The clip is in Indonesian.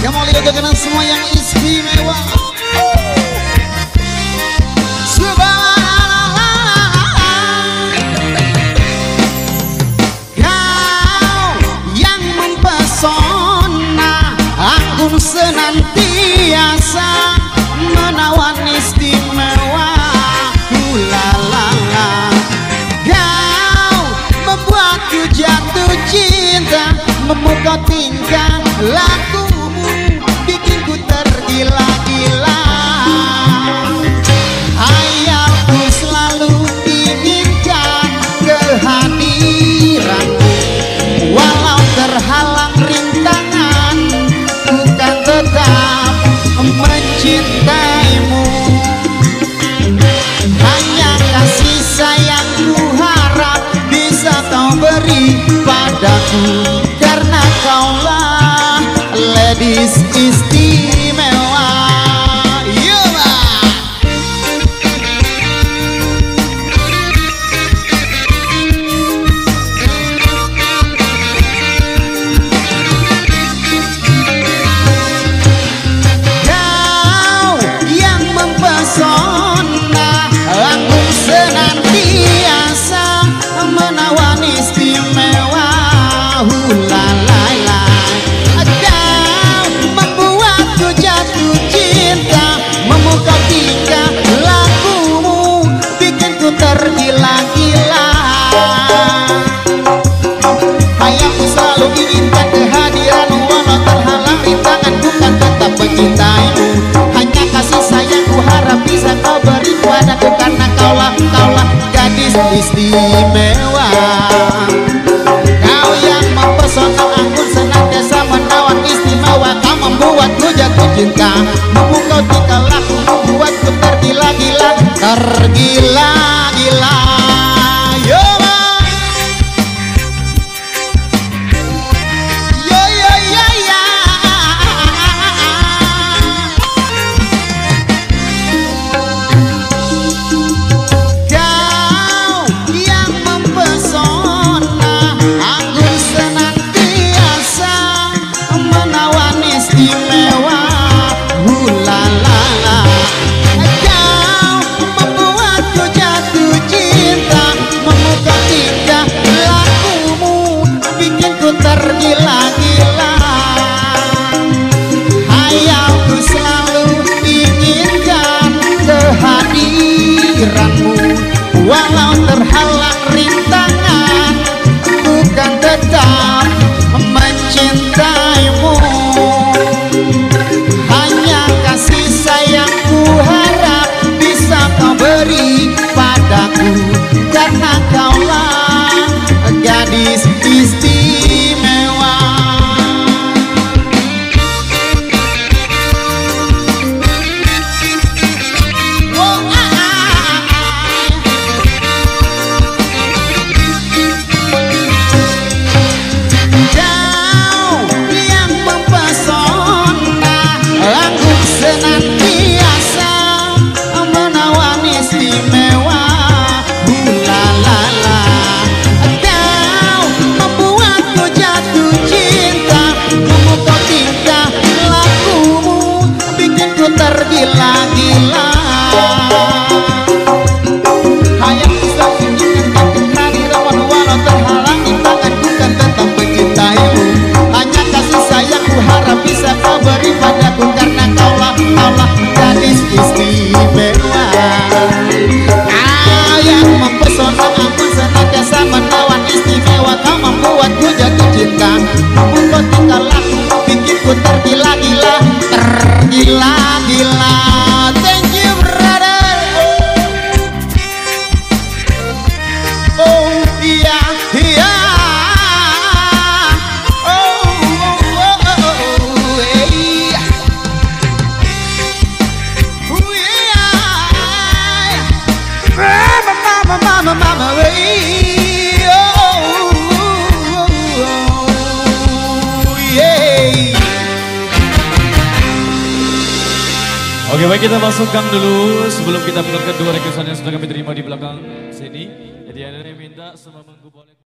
Yang mau lihat dengan semua yang istimewa. Kau yang mempesona, aku senantiasa menawan istimewa. Kau membuatku jatuh cinta, memukau tingkah lakumu bikin ku tergila-gila. Hayalku selalu inginkan kehadiranmu, walau terhalang rintangan, ku kan tetap mencintaimu. Hanya kasih sayangku harap bisa kau beri padaku, karena kaulah ladies istimewa. Kau yang mempesona, aku senantiasa menawan istimewa. Membuatku jatuh cinta, memukau tingkah lakumu bikin ku tergila-gila. Hayalku selalu inginkan kehadiranmu, walau terhalang rintangan, ku kan tetap mencintaimu. Hanya kasih sayangku harap bisa kau beri padaku, karena kaulah gadis istimewa. Kau yang mempesona, aku senantiasa menawan istimewa. Kau membuatku jatuh cinta, memukau tingkah laku, membuatku tergila-gila, tergila-gila. Yo yo yo yo ya. Kau yang mempesona, aku senantiasa menawan istimewa. Kau membuatku jatuh cinta, memukau tingkah lakumu bikin ku tergila-gila. Hayalku selalu inginkan kehadiranmu, walau terhalang rintangan, ku kan tetap mencintaimu. Hanya kasih sayangku harap bisa kau beri padaku, karena kaulah gadis istimewa. Oh, Kau yang mempesona, aku senantiasa menawan istimewa. Kau membuatku jatuh cinta, memukau tingkah lakumu bikin ku tergila-gila. Hayalku selalu inginkan kehadiranmu, walau terhalang rintangan, ku kan tetap mencintaimu. Hanya kasih sayangku harap bisa kau beri padaku, karena kaulah gadis istimewa. Oke, baik, kita masukkan dulu sebelum kita putarkan dua requestan yang sudah kami terima di belakang sini. Jadi ada yang minta semua menggu boleh.